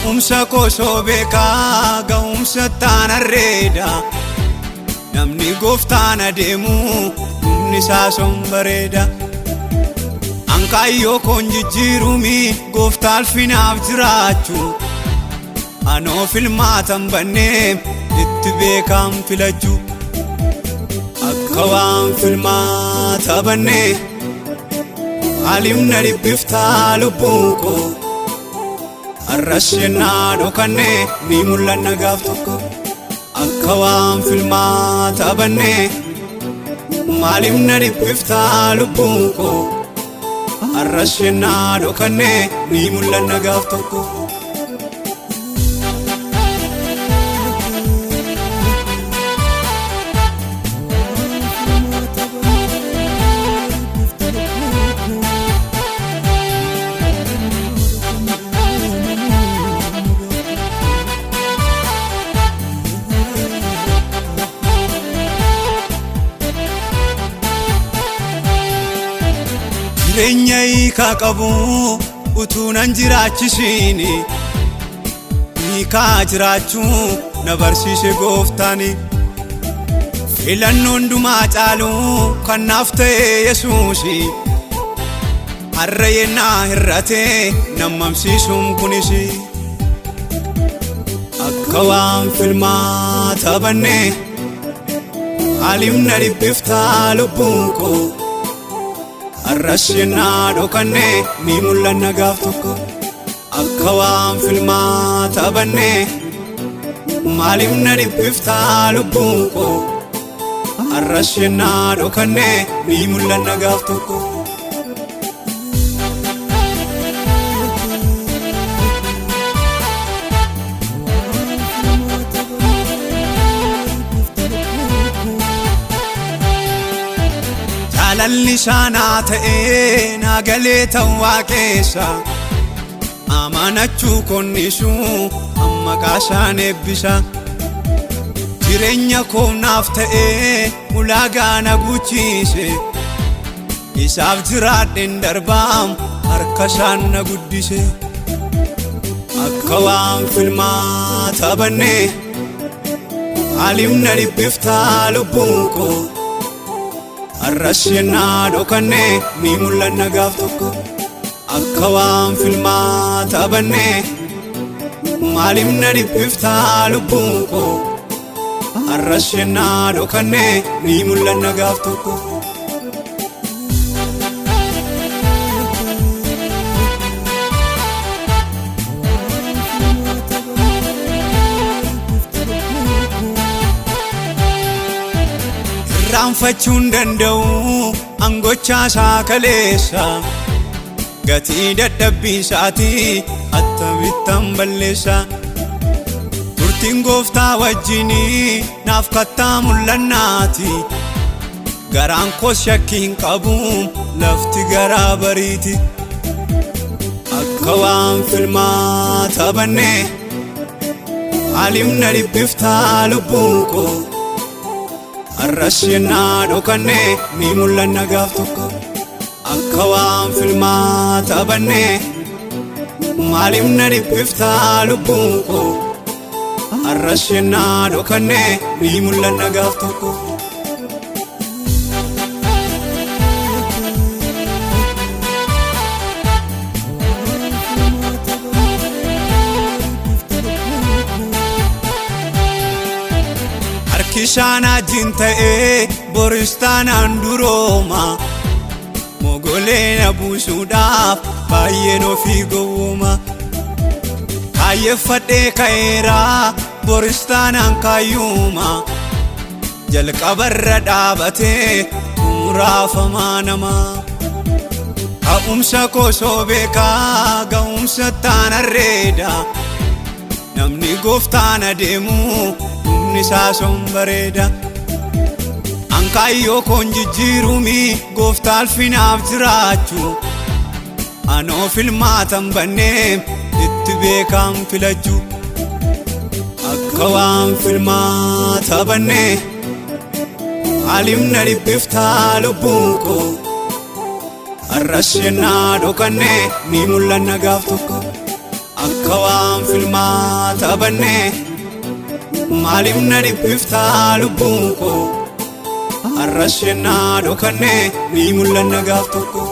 Ka'umsa koo beekaa ga'umsa taana reeda namni gooftaan adeemu humni isaa sombareeda Ankaayyoo koon jijjiirumi gooftaa alfinaaf jiraachu anoo filmaatan bannee itti beekam filachu akka waan filmaata bannee alimna dhibbiftaa lubbuun koo arrashenaa dhokannee ni mul'anna gaaf tokko akka waan filmaata bannee maalimna dhibbiftaa lubbuun koo arrashenaa dhokannee ni mul'anna gaaf tokko Jireenya hiikaa qabu utuu nan jiraachisiini hiikaa jiraachuu na barsiise gooftaani filannoon dhumaa caalu kan naaf ta'e Yesuusi har'a yennaa hir'atee nammamsiisuun kunis akka waan filmaata bannee alimna dhibbiftaa lubbuun koo arrashenaa dhokannee ni mul'anna gaaf tokko akka waan filmaata bannee maalimna dhibbiftaa lubbuun koo arrashenaa dhokannee ni mul'anna gaaf tokko Jaalalli shaanaa ta'ee naagalee ta'uu keessa amanachuu konniisuu amma kaashaan eebbisa jireenya koo naaf ta'ee ulaagaa na guuchiise isaaf jiraadhen darbaam harka isaan na guddise akka waan filmaata bannee alimna dhibbiftaa lubbuun koo arrashenaa dhokannee ni mul'anna gaaf tokko akka waan filmaata bannee maalimna dhibbiftaa lubbuun koo arrashenaa dhokannee ni mul'anna gaaf tokko Raanfachuun danda'u angochaa isaa kaleessa gatii dadhabbii isaatii attamittan balleessa turtiin gooftaa wajjinii naaf kattaa mul'annaati garaan koos shakkii hin qabu lafti garaa bariiti akka waan filmaata bannee alimna dhibbiftaa lubbuun koo arrashenaa dhokannee ni mul'anna gaaf tokko akka waan filmaata bannee maalimna dhibbiftaa lubbuun koo arrashenaa dhokannee ni mul'anna gaaf tokko Kishaana jinta'ee boristaanaan durooma mogoleen abuusuudhaaf baay'een ofii gowwooma kaayyeffadhee ka'eeraa boristaanaan kaayyuuma jalqabarra dhaabatee xumuraafamaa namaa ka'umsa koo beekaa ga'umsa taana reeda namni gooftaan adeemu humni isaa sombareeda Ankaayyoo koon jijjiirumi gooftaa alfinaaf jiraachu anoo filmaatan bannee itti beekam filachu akka waan filmaata bannee alimna dhibbiftaa lubbuun koo arrashenaa dhokannee ni mul'anna gaaf tokko akka waan filmaa taphannee maaliif na dhiphiftaa lubbuun koo har'as yennaa dhokannee ni mul'anna gaaf tokko.